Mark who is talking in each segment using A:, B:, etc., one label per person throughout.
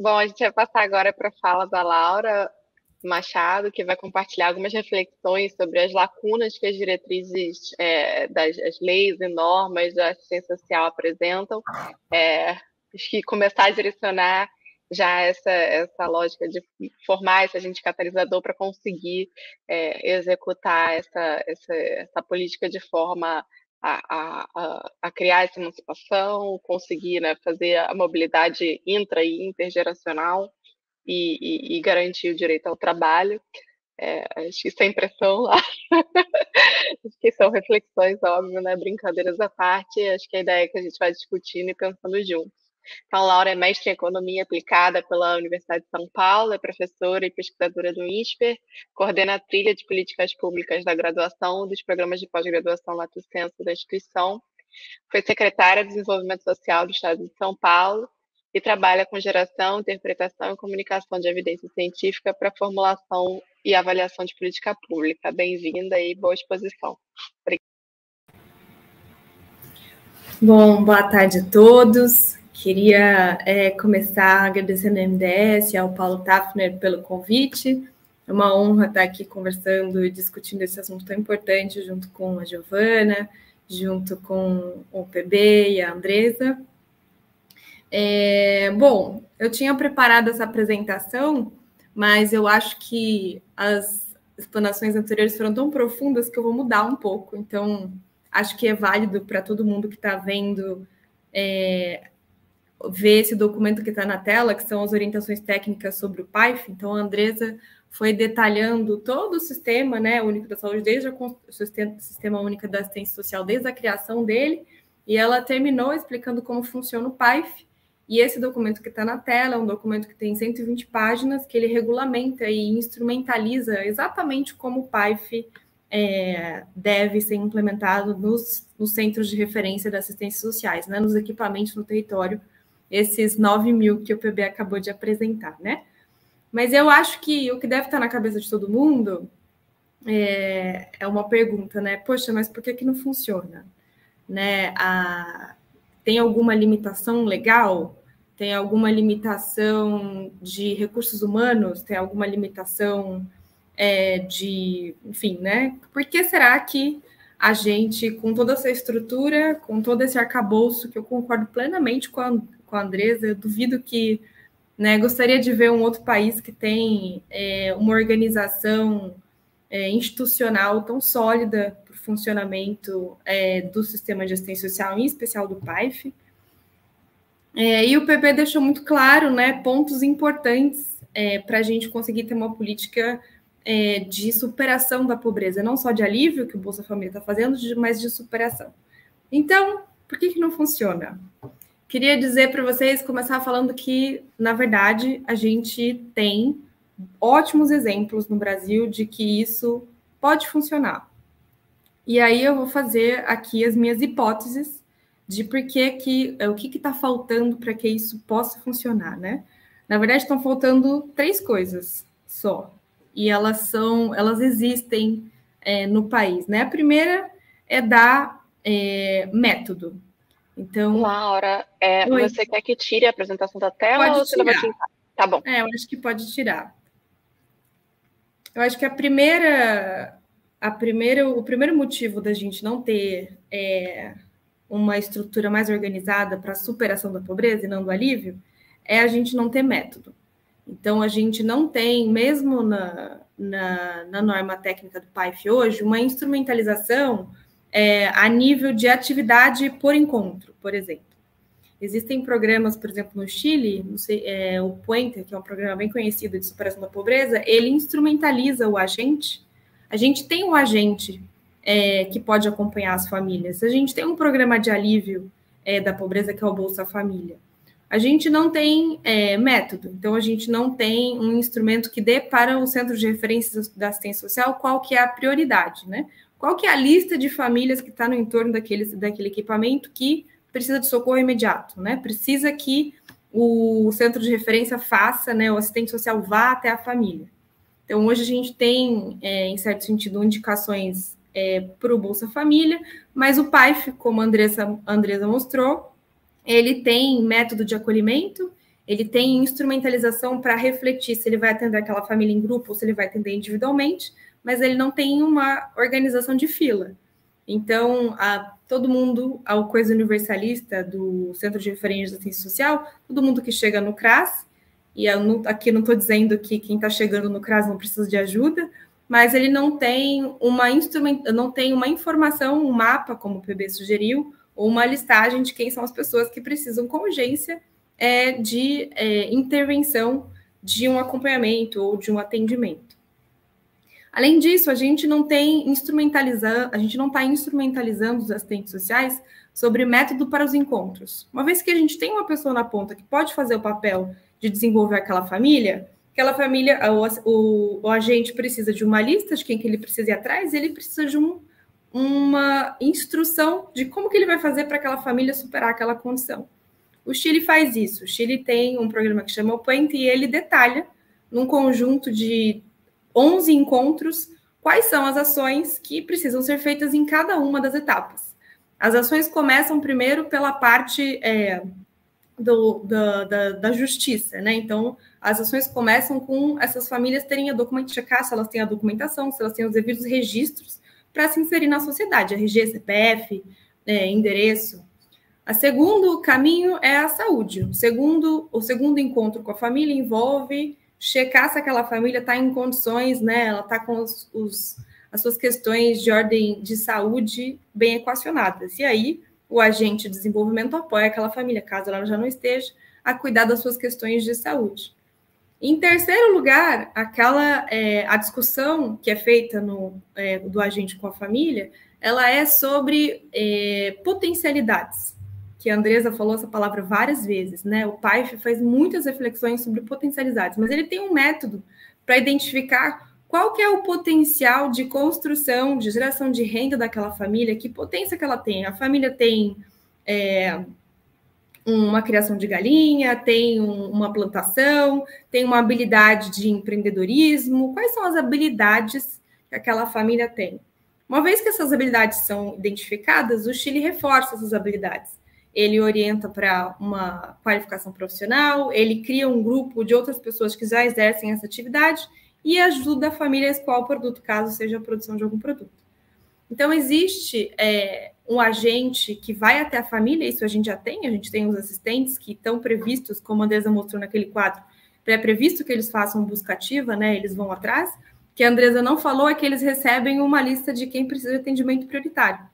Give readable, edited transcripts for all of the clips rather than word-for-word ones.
A: Bom, a gente vai passar agora para a fala da Laura Machado, que vai compartilhar algumas reflexões sobre as lacunas que as diretrizes das as leis e normas da assistência social apresentam. Acho que começar a direcionar já essa lógica de formar esse agente catalisador para conseguir executar essa política de forma a criar essa emancipação, conseguir, né, fazer a mobilidade intra e intergeracional e garantir o direito ao trabalho. Acho que sem pressão lá. Acho que são reflexões, óbvio, né? Brincadeiras à parte. Acho que a ideia é que a gente vai discutindo e pensando juntos. Então, Laura é mestre em Economia Aplicada pela Universidade de São Paulo, é professora e pesquisadora do INSPER, coordena a trilha de políticas públicas da graduação dos programas de pós-graduação Lato Sensu da instituição, foi secretária de Desenvolvimento Social do Estado de São Paulo e trabalha com geração, interpretação e comunicação de evidência científica para formulação e avaliação de política pública. Bem-vinda e boa exposição. Obrigada.
B: Bom, boa tarde a todos. Queria começar agradecendo ao MDS e ao Paulo Tafner pelo convite. É uma honra estar aqui conversando e discutindo esse assunto tão importante junto com a Giovana, junto com o PB e a Andresa. Bom, eu tinha preparado essa apresentação, mas eu acho que as explanações anteriores foram tão profundas que eu vou mudar um pouco. Então, acho que é válido para todo mundo que está vendo ver esse documento que está na tela, que são as orientações técnicas sobre o PAIF. Então, a Andresa foi detalhando todo o sistema, né, único da saúde, desde o Sistema Único da Assistência Social, desde a criação dele, e ela terminou explicando como funciona o PAIF. E esse documento que está na tela é um documento que tem 120 páginas, que ele regulamenta e instrumentaliza exatamente como o PAIF deve ser implementado nos centros de referência da assistência sociais, né, nos equipamentos no território, esses 9 mil que o PB acabou de apresentar, né? Mas eu acho que o que deve estar na cabeça de todo mundo é uma pergunta, né? Poxa, mas por que não funciona? Né? Tem alguma limitação legal? Tem alguma limitação de recursos humanos? Tem alguma limitação enfim, né? Por que será que a gente, com toda essa estrutura, com todo esse arcabouço, que eu concordo plenamente com a Andresa, eu duvido que, né, gostaria de ver um outro país que tem uma organização institucional tão sólida para o funcionamento do sistema de assistência social, em especial do PAIF. E o PP deixou muito claro, né, pontos importantes para a gente conseguir ter uma política de superação da pobreza, não só de alívio, que o Bolsa Família está fazendo, mas de superação. Então, por que não funciona? Queria dizer para vocês, começar falando que, na verdade, a gente tem ótimos exemplos no Brasil de que isso pode funcionar. E aí eu vou fazer aqui as minhas hipóteses de por que o que está faltando para que isso possa funcionar, né? Na verdade, estão faltando 3 coisas só. E elas existem no país, né? A primeira é dar método. Então,
A: Laura, você quer que tire a apresentação da tela
B: pode
A: ou você vai tirar? Tá bom.
B: Eu acho que pode tirar. Eu acho que o primeiro motivo da gente não ter uma estrutura mais organizada para a superação da pobreza e não do alívio é a gente não ter método. Então, a gente não tem, mesmo na norma técnica do PAIF hoje, uma instrumentalização a nível de atividade por encontro, por exemplo. Existem programas, por exemplo, no Chile, o Puente, que é um programa bem conhecido de superação da pobreza, ele instrumentaliza o agente. A gente tem um agente que pode acompanhar as famílias. A gente tem um programa de alívio da pobreza, que é o Bolsa Família. A gente não tem método, então a gente não tem um instrumento que dê para o centro de referência da assistência social qual que é a prioridade, né? Qual que é a lista de famílias que está no entorno daquele equipamento que precisa de socorro imediato, né? Precisa que o centro de referência faça, né, o assistente social vá até a família. Então, hoje a gente tem, em certo sentido, indicações para o Bolsa Família, mas o PAIF, como a Andresa mostrou, ele tem método de acolhimento, ele tem instrumentalização para refletir se ele vai atender aquela família em grupo ou se ele vai atender individualmente, mas ele não tem uma organização de fila. Então, todo mundo, a coisa universalista do Centro de Referência de Assistência Social, todo mundo que chega no CRAS, e aqui não estou dizendo que quem está chegando no CRAS não precisa de ajuda, mas ele não tem uma informação, um mapa, como o PB sugeriu, ou uma listagem de quem são as pessoas que precisam com urgência de intervenção, de um acompanhamento ou de um atendimento. Além disso, a gente não está instrumentalizando os assistentes sociais sobre método para os encontros. Uma vez que a gente tem uma pessoa na ponta que pode fazer o papel de desenvolver aquela família, o agente precisa de uma lista de quem que ele precisa ir atrás, e ele precisa de uma instrução de como que ele vai fazer para aquela família superar aquela condição. O Chile faz isso. O Chile tem um programa que chama o Puente, e ele detalha, num conjunto de 11 encontros, quais são as ações que precisam ser feitas em cada uma das etapas. As ações começam primeiro pela parte da justiça, né? Então, as ações começam com essas famílias terem checar se elas têm a documentação, se elas têm os devidos registros para se inserir na sociedade, RG, CPF, endereço. O segundo caminho é a saúde. O segundo encontro com a família envolve checar se aquela família está em condições, né? Ela está com as suas questões de ordem de saúde bem equacionadas. E aí, o agente de desenvolvimento apoia aquela família, caso ela já não esteja, a cuidar das suas questões de saúde. Em terceiro lugar, a discussão que é feita do agente com a família, ela é sobre potencialidades, que a Andresa falou essa palavra várias vezes, né? O PAIF faz muitas reflexões sobre potencialidades, mas ele tem um método para identificar qual que é o potencial de construção, de geração de renda daquela família, que potência que ela tem. A família tem uma criação de galinha, tem uma plantação, tem uma habilidade de empreendedorismo. Quais são as habilidades que aquela família tem? Uma vez que essas habilidades são identificadas, o Chile reforça essas habilidades. Ele orienta para uma qualificação profissional, ele cria um grupo de outras pessoas que já exercem essa atividade e ajuda a família a escoar o produto, caso seja a produção de algum produto. Então, existe um agente que vai até a família, isso a gente tem os assistentes que estão previstos, como a Andresa mostrou naquele quadro, pré-previsto que eles façam busca ativa, né? Eles vão atrás. O que a Andresa não falou é que eles recebem uma lista de quem precisa de atendimento prioritário.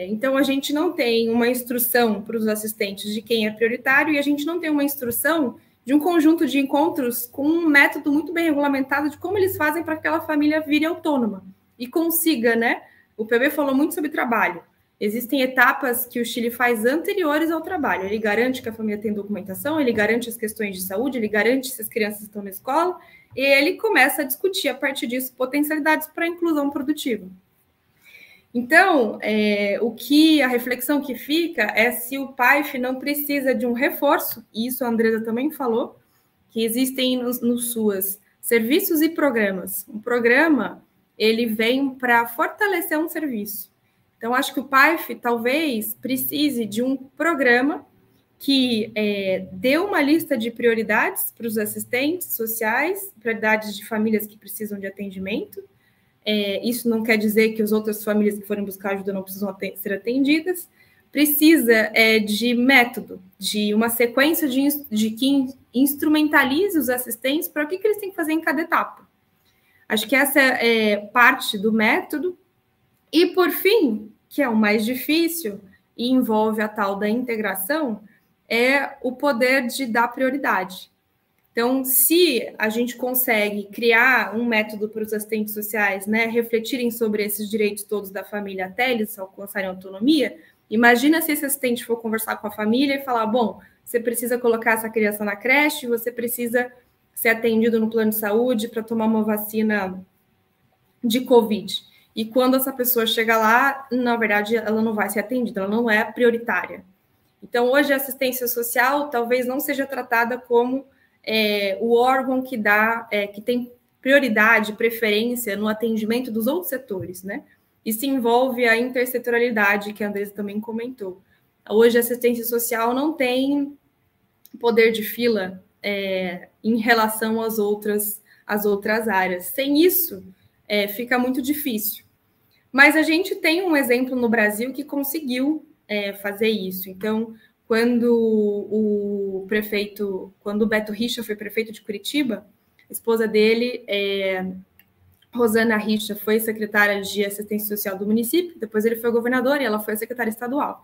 B: Então, a gente não tem uma instrução para os assistentes de quem é prioritário e a gente não tem uma instrução de um conjunto de encontros com um método muito bem regulamentado de como eles fazem para que aquela família vire autônoma e consiga, né? O PB falou muito sobre trabalho. Existem etapas que o Chile faz anteriores ao trabalho. Ele garante que a família tem documentação, ele garante as questões de saúde, ele garante se as crianças estão na escola e ele começa a discutir, a partir disso, potencialidades para a inclusão produtiva. Então, a reflexão que fica é se o PAIF não precisa de um reforço, e isso a Andresa também falou, que existem nos SUAS serviços e programas. Um programa, ele vem para fortalecer um serviço. Então, acho que o PAIF talvez precise de um programa que dê uma lista de prioridades para os assistentes sociais, prioridades de famílias que precisam de atendimento. Isso não quer dizer que as outras famílias que forem buscar ajuda não precisam ser atendidas. Precisa de método, de uma sequência de que instrumentalize os assistentes para o que eles têm que fazer em cada etapa. Acho que essa é parte do método. E, por fim, que é o mais difícil e envolve a tal da integração, é o poder de dar prioridade. Então, se a gente consegue criar um método para os assistentes sociais, né, refletirem sobre esses direitos todos da família até eles alcançarem autonomia, imagina se esse assistente for conversar com a família e falar, bom, você precisa colocar essa criança na creche, você precisa ser atendido no plano de saúde para tomar uma vacina de Covid. E quando essa pessoa chega lá, na verdade, ela não vai ser atendida, ela não é prioritária. Então, hoje, a assistência social talvez não seja tratada como o órgão que tem prioridade, preferência no atendimento dos outros setores, né? Isso envolve a intersetorialidade, que a Andresa também comentou. Hoje, a assistência social não tem poder de fila em relação às outras áreas. Sem isso, fica muito difícil. Mas a gente tem um exemplo no Brasil que conseguiu fazer isso. Então, quando o Beto Richa foi prefeito de Curitiba, a esposa dele, Rosana Richa, foi secretária de assistência social do município, depois ele foi governador e ela foi secretária estadual.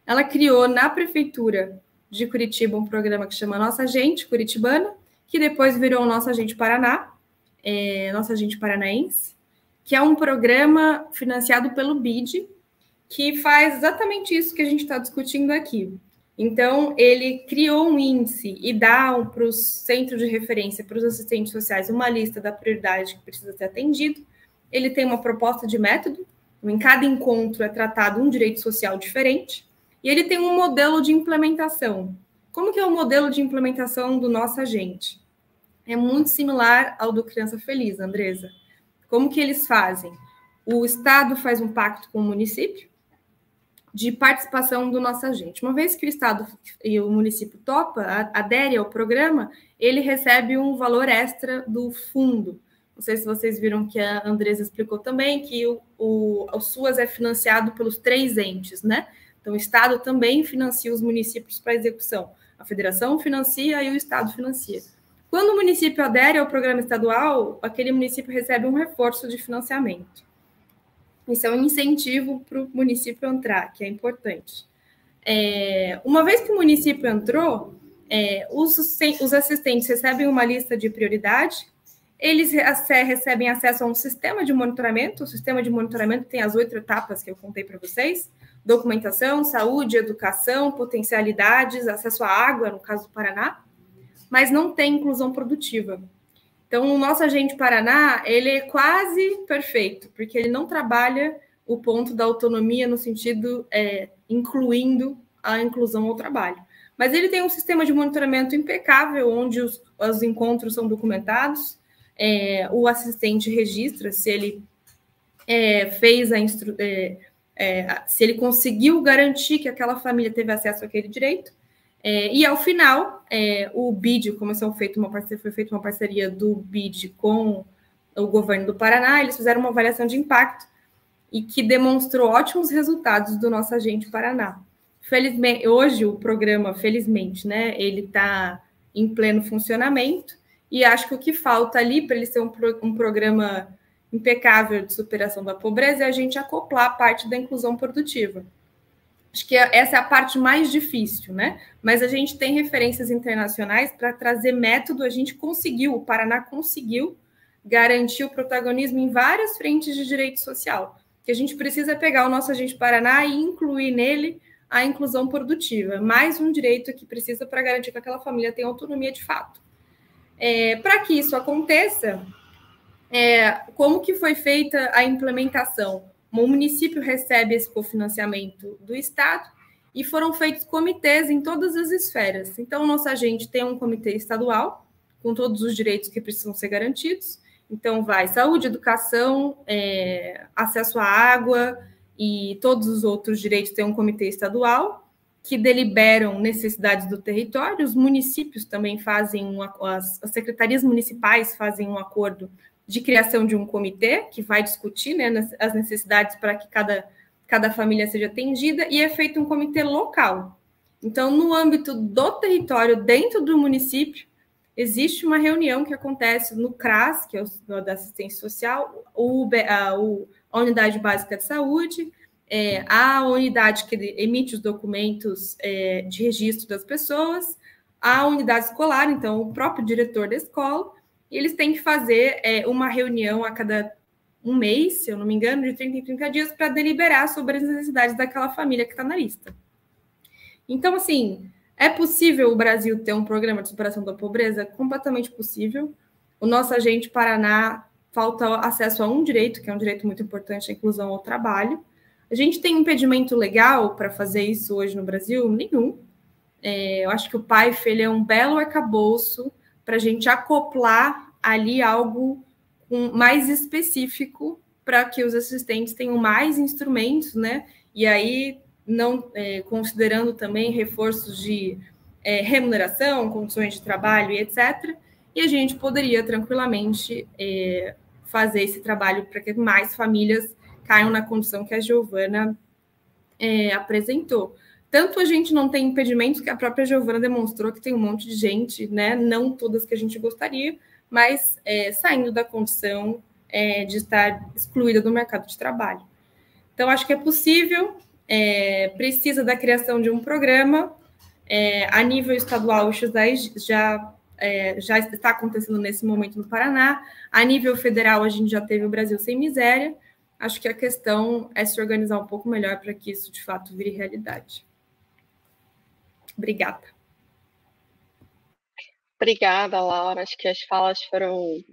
B: Ela criou na prefeitura de Curitiba um programa que chama Nossa Gente Curitibana, que depois virou Nossa Gente Paraná, Nossa Gente Paranaense, que é um programa financiado pelo BID, que faz exatamente isso que a gente está discutindo aqui. Então, ele criou um índice e dá para os centros de referência, para os assistentes sociais, uma lista da prioridade que precisa ser atendido. Ele tem uma proposta de método, em cada encontro é tratado um direito social diferente, e ele tem um modelo de implementação. Como que é o modelo de implementação do Nossa Gente? É muito similar ao do Criança Feliz, Andresa. Como que eles fazem? O Estado faz um pacto com o município de participação do Nossa Gente. Uma vez que o Estado e o município topa, adere ao programa, ele recebe um valor extra do fundo. Não sei se vocês viram que a Andresa explicou também, que o SUAS é financiado pelos 3 entes, né? Então, o Estado também financia os municípios para execução. A federação financia e o Estado financia. Quando o município adere ao programa estadual, aquele município recebe um reforço de financiamento. Isso é um incentivo para o município entrar, que é importante. Uma vez que o município entrou, os assistentes recebem uma lista de prioridade, eles recebem acesso a um sistema de monitoramento. O sistema de monitoramento tem as 8 etapas que eu contei para vocês: documentação, saúde, educação, potencialidades, acesso à água, no caso do Paraná, mas não tem inclusão produtiva. Então, o Nossa Gente Paraná, ele é quase perfeito, porque ele não trabalha o ponto da autonomia no sentido incluindo a inclusão ao trabalho. Mas ele tem um sistema de monitoramento impecável, onde os encontros são documentados, o assistente registra se ele se ele conseguiu garantir que aquela família teve acesso àquele direito. E ao final, o BID, foi feita uma parceria do BID com o governo do Paraná, eles fizeram uma avaliação de impacto e que demonstrou ótimos resultados do Nossa Gente Paraná. Felizmente, hoje o programa, felizmente, né, ele está em pleno funcionamento, e acho que o que falta ali para ele ser um programa impecável de superação da pobreza é a gente acoplar a parte da inclusão produtiva. Acho que essa é a parte mais difícil, né? Mas a gente tem referências internacionais para trazer método. O Paraná conseguiu garantir o protagonismo em várias frentes de direito social. Que a gente precisa pegar o Nossa Gente Paraná e incluir nele a inclusão produtiva. Mais um direito que precisa para garantir que aquela família tenha autonomia de fato. Para que isso aconteça, como que foi feita a implementação? O município recebe esse cofinanciamento do Estado e foram feitos comitês em todas as esferas. Então, Nossa Gente tem um comitê estadual, com todos os direitos que precisam ser garantidos. Então, vai saúde, educação, acesso à água e todos os outros direitos têm um comitê estadual, que deliberam necessidades do território. Os municípios também fazem, as secretarias municipais fazem um acordo de criação de um comitê que vai discutir, né, as necessidades para que cada família seja atendida, e é feito um comitê local. Então, no âmbito do território, dentro do município, existe uma reunião que acontece no CRAS, que é o da assistência social, a Unidade Básica de Saúde, a unidade que emite os documentos de registro das pessoas, a unidade escolar, então o próprio diretor da escola, e eles têm que fazer uma reunião a cada um mês, se eu não me engano, de 30 em 30 dias, para deliberar sobre as necessidades daquela família que está na lista. Então, assim, é possível o Brasil ter um programa de superação da pobreza? Completamente possível. O Nossa Gente Paraná falta acesso a um direito, que é um direito muito importante, a inclusão ao trabalho. A gente tem impedimento legal para fazer isso hoje no Brasil? Nenhum. Eu acho que o PAIF ele é um belo arcabouço para a gente acoplar ali algo mais específico para que os assistentes tenham mais instrumentos, né? E aí, não considerando também reforços de remuneração, condições de trabalho e etc. E a gente poderia tranquilamente fazer esse trabalho para que mais famílias caiam na condição que a Giovana apresentou. Tanto a gente não tem impedimentos, que a própria Giovana demonstrou que tem um monte de gente, né, não todas que a gente gostaria, mas saindo da condição de estar excluída do mercado de trabalho. Então, acho que é possível, precisa da criação de um programa. A nível estadual, o XDAI já está acontecendo nesse momento no Paraná. A nível federal, a gente já teve o Brasil Sem Miséria. Acho que a questão é se organizar um pouco melhor para que isso, de fato, vire realidade. Obrigada.
A: Obrigada, Laura. Acho que as falas foram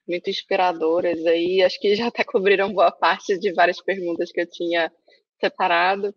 A: muito inspiradoras aí. Acho que já até cobriram boa parte de várias perguntas que eu tinha separado.